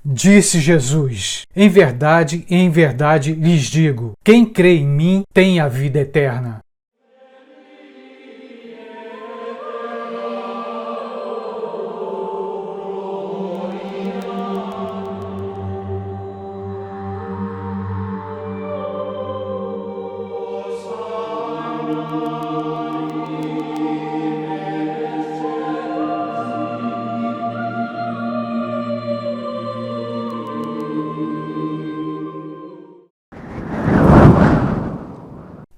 Disse Jesus: em verdade lhes digo, quem crê em mim tem a vida eterna.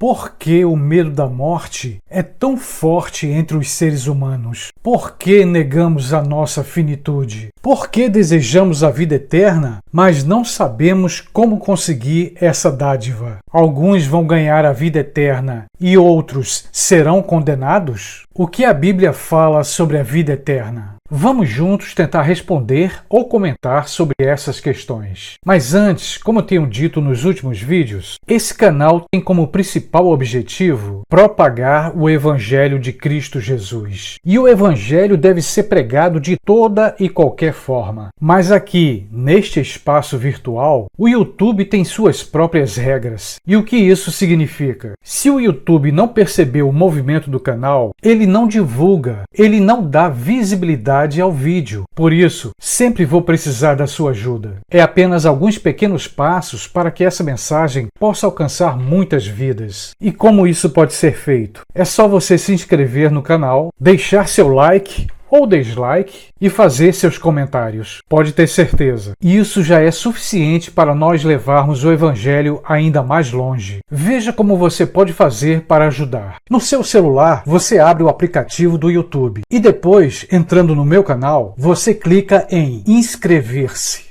Por que o medo da morte é tão forte entre os seres humanos? Por que negamos a nossa finitude? Por que desejamos a vida eterna, mas não sabemos como conseguir essa dádiva? Alguns vão ganhar a vida eterna e outros serão condenados? O que a Bíblia fala sobre a vida eterna? Vamos juntos tentar responder ou comentar sobre essas questões. Mas antes, como eu tenho dito nos últimos vídeos, esse canal tem como principal objetivo propagar o Evangelho de Cristo Jesus. E o Evangelho deve ser pregado de toda e qualquer forma. Mas aqui, neste espaço virtual, o YouTube tem suas próprias regras. E o que isso significa? Se o YouTube não percebeu o movimento do canal, ele não divulga, ele não dá visibilidade ao vídeo. Por isso, sempre vou precisar da sua ajuda. É apenas alguns pequenos passos para que essa mensagem possa alcançar muitas vidas. E como isso pode ser feito? É só você se inscrever no canal, deixar seu like ou dislike e fazer seus comentários. Pode ter certeza, isso já é suficiente para nós levarmos o Evangelho ainda mais longe. Veja como você pode fazer para ajudar. No seu celular, você abre o aplicativo do YouTube e depois, entrando no meu canal, você clica em inscrever-se.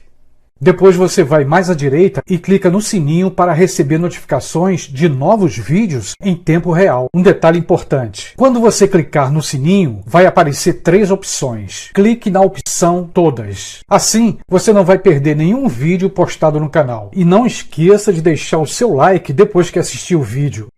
Depois você vai mais à direita e clica no sininho para receber notificações de novos vídeos em tempo real. Um detalhe importante: quando você clicar no sininho, vai aparecer 3 opções. Clique na opção Todas. Assim, você não vai perder nenhum vídeo postado no canal. E não esqueça de deixar o seu like depois que assistir o vídeo.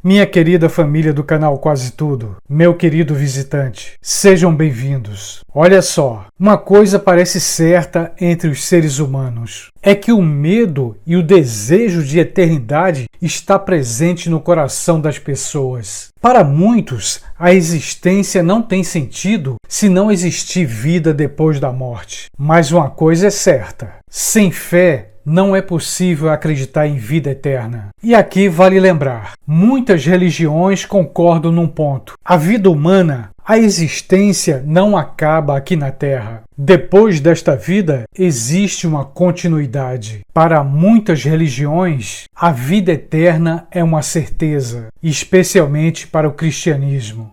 Minha querida família do canal Quase Tudo, meu querido visitante, sejam bem-vindos. Olha só, uma coisa parece certa entre os seres humanos, é que o medo e o desejo de eternidade está presente no coração das pessoas. Para muitos, a existência não tem sentido se não existir vida depois da morte. Mas uma coisa é certa, sem fé, não é possível acreditar em vida eterna. E aqui vale lembrar, muitas religiões concordam num ponto. A vida humana, a existência não acaba aqui na Terra. Depois desta vida, existe uma continuidade. Para muitas religiões, a vida eterna é uma certeza, especialmente para o cristianismo.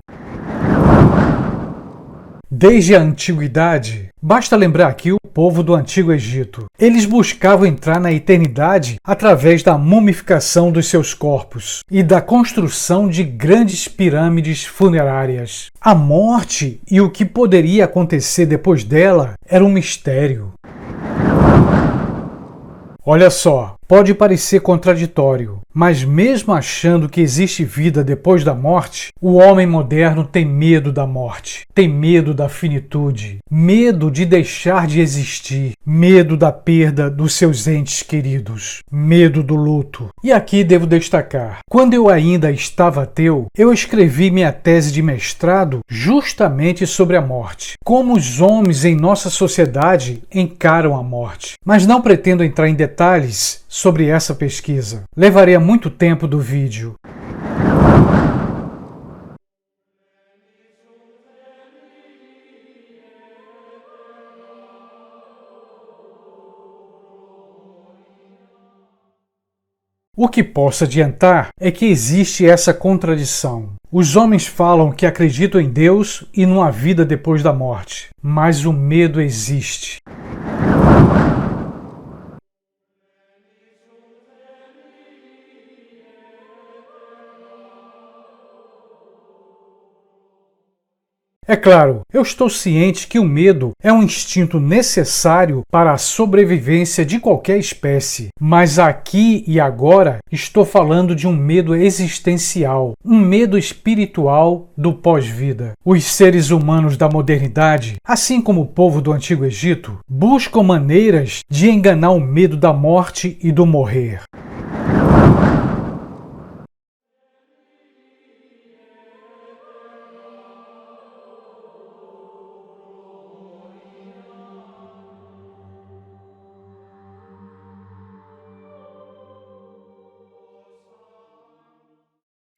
Desde a antiguidade, basta lembrar aqui o povo do Antigo Egito. Eles buscavam entrar na eternidade através da mumificação dos seus corpos e da construção de grandes pirâmides funerárias. A morte e o que poderia acontecer depois dela era um mistério. Olha só, pode parecer contraditório, mas mesmo achando que existe vida depois da morte, o homem moderno tem medo da morte, tem medo da finitude, medo de deixar de existir, medo da perda dos seus entes queridos, medo do luto. E aqui devo destacar, quando eu ainda estava ateu, eu escrevi minha tese de mestrado justamente sobre a morte, como os homens em nossa sociedade encaram a morte. Mas não pretendo entrar em detalhes sobre essa pesquisa. Levaria muito tempo do vídeo. O que posso adiantar é que existe essa contradição. Os homens falam que acreditam em Deus e numa vida depois da morte, mas o medo existe. É claro, eu estou ciente que o medo é um instinto necessário para a sobrevivência de qualquer espécie, mas aqui e agora estou falando de um medo existencial, um medo espiritual do pós-vida. Os seres humanos da modernidade, assim como o povo do Antigo Egito, buscam maneiras de enganar o medo da morte e do morrer.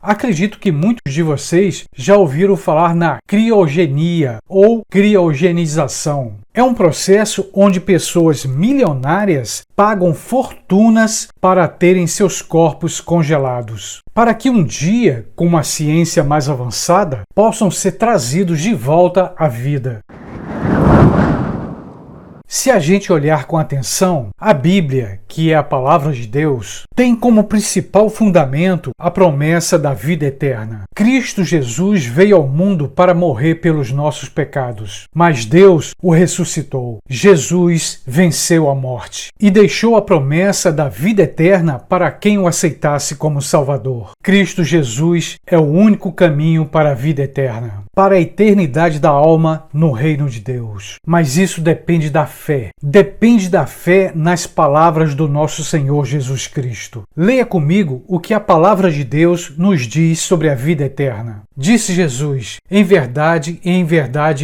Acredito que muitos de vocês já ouviram falar na criogenia ou criogenização. É um processo onde pessoas milionárias pagam fortunas para terem seus corpos congelados, para que um dia, com uma ciência mais avançada, possam ser trazidos de volta à vida. Se a gente olhar com atenção, a Bíblia, que é a palavra de Deus, tem como principal fundamento a promessa da vida eterna. Cristo Jesus veio ao mundo para morrer pelos nossos pecados, mas Deus o ressuscitou. Jesus venceu a morte e deixou a promessa da vida eterna para quem o aceitasse como Salvador. Cristo Jesus é o único caminho para a vida eterna, para a eternidade da alma no reino de Deus. Mas isso depende da fé. Depende da fé nas palavras do nosso Senhor Jesus Cristo. Leia comigo o que a palavra de Deus nos diz sobre a vida eterna. Disse Jesus: em verdade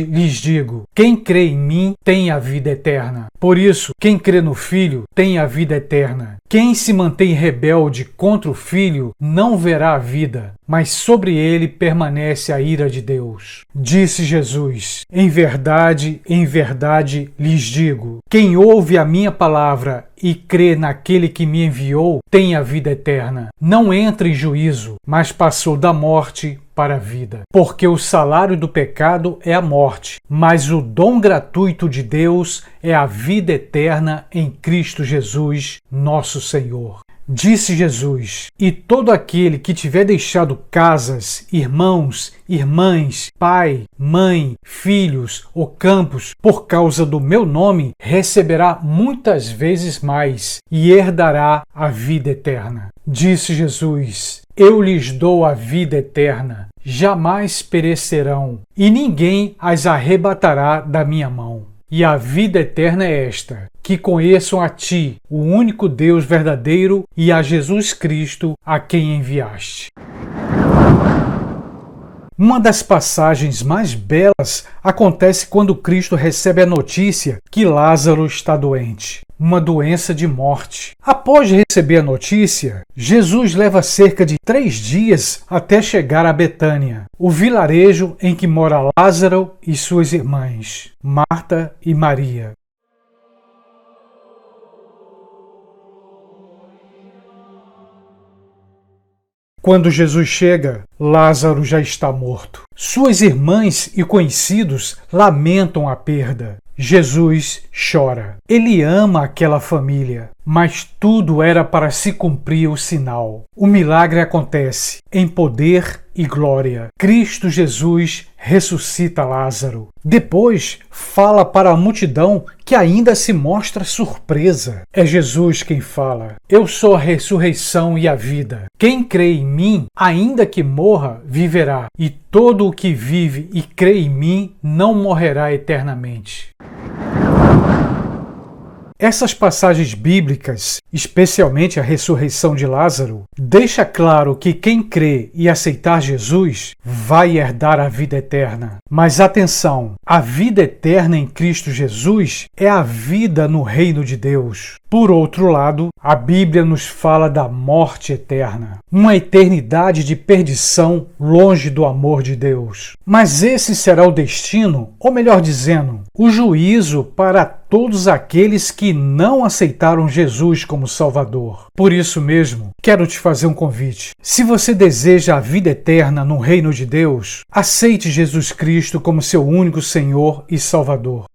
lhes digo, quem crê em mim tem a vida eterna. Por isso, quem crê no Filho tem a vida eterna. Quem se mantém rebelde contra o Filho não verá a vida, mas sobre ele permanece a ira de Deus. Disse Jesus: em verdade lhes digo, quem ouve a minha palavra e crê naquele que me enviou tem a vida eterna. Não entra em juízo, mas passou da morte para a vida. Porque o salário do pecado é a morte, mas o dom gratuito de Deus é a vida eterna em Cristo Jesus, nosso Senhor. Disse Jesus: e todo aquele que tiver deixado casas, irmãos, irmãs, pai, mãe, filhos ou campos por causa do meu nome, receberá muitas vezes mais e herdará a vida eterna. Disse Jesus: eu lhes dou a vida eterna, jamais perecerão, e ninguém as arrebatará da minha mão. E a vida eterna é esta, que conheçam a Ti, o único Deus verdadeiro, e a Jesus Cristo, a quem enviaste. Uma das passagens mais belas acontece quando Cristo recebe a notícia que Lázaro está doente, uma doença de morte. Após receber a notícia, Jesus leva cerca de 3 dias até chegar a Betânia, o vilarejo em que mora Lázaro e suas irmãs, Marta e Maria. Quando Jesus chega, Lázaro já está morto. Suas irmãs e conhecidos lamentam a perda. Jesus chora. Ele ama aquela família, mas tudo era para se cumprir o sinal. O milagre acontece em poder e glória. Cristo Jesus ressuscita Lázaro. Depois, fala para a multidão que ainda se mostra surpresa. É Jesus quem fala: eu sou a ressurreição e a vida. Quem crê em mim, ainda que morra, viverá. E todo o que vive e crê em mim não morrerá eternamente. Essas passagens bíblicas, especialmente a ressurreição de Lázaro, deixa claro que quem crê e aceitar Jesus vai herdar a vida eterna. Mas atenção, a vida eterna em Cristo Jesus é a vida no reino de Deus. Por outro lado, a Bíblia nos fala da morte eterna, uma eternidade de perdição longe do amor de Deus. Mas esse será o destino, ou melhor dizendo, o juízo para todos aqueles que não aceitaram Jesus como Salvador. Por isso mesmo, quero te fazer um convite. Se você deseja a vida eterna no reino de Deus, aceite Jesus Cristo como seu único Senhor e Salvador.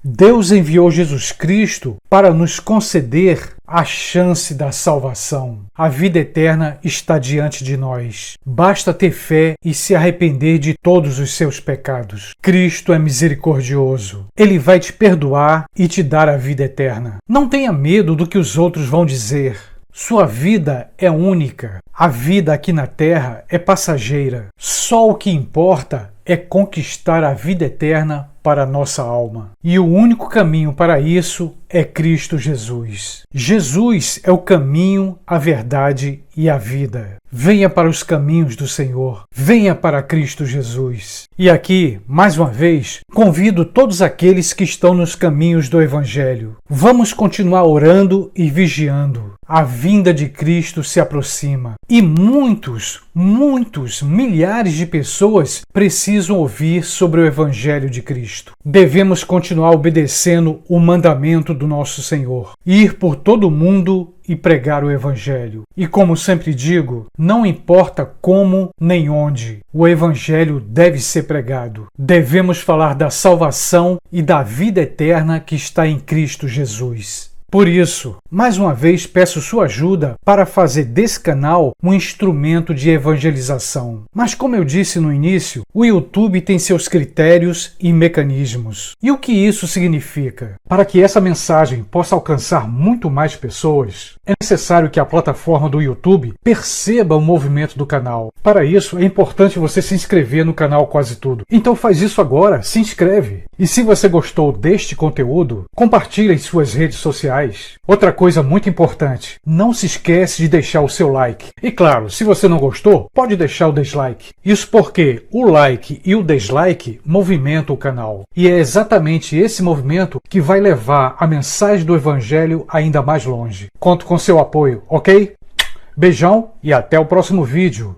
Deus enviou Jesus Cristo para nos conceder a chance da salvação. A vida eterna está diante de nós. Basta ter fé e se arrepender de todos os seus pecados. Cristo é misericordioso. Ele vai te perdoar e te dar a vida eterna. Não tenha medo do que os outros vão dizer. Sua vida é única. A vida aqui na Terra é passageira. Só o que importa é conquistar a vida eterna para a nossa alma. E o único caminho para isso é Cristo Jesus. Jesus é o caminho, a verdade e a vida. Venha para os caminhos do Senhor. Venha para Cristo Jesus. E aqui, mais uma vez, convido todos aqueles que estão nos caminhos do Evangelho. Vamos continuar orando e vigiando. A vinda de Cristo se aproxima. E muitos, milhares de pessoas precisam ouvir sobre o Evangelho de Cristo. Devemos continuar obedecendo o mandamento do nosso Senhor. Ir por todo o mundo e pregar o Evangelho. E como sempre digo, não importa como nem onde, o Evangelho deve ser pregado. Devemos falar da salvação e da vida eterna que está em Cristo Jesus. Por isso, mais uma vez peço sua ajuda para fazer desse canal um instrumento de evangelização. Mas como eu disse no início, o YouTube tem seus critérios e mecanismos. E o que isso significa? Para que essa mensagem possa alcançar muito mais pessoas, é necessário que a plataforma do YouTube perceba o movimento do canal. Para isso, é importante você se inscrever no canal Quase Tudo. Então faz isso agora, se inscreve. E se você gostou deste conteúdo, compartilhe em suas redes sociais. Outra coisa muito importante, não se esquece de deixar o seu like. E claro, se você não gostou, pode deixar o dislike. Isso porque o like e o dislike movimentam o canal. E é exatamente esse movimento que vai levar a mensagem do Evangelho ainda mais longe. Conto com seu apoio, ok? Beijão e até o próximo vídeo.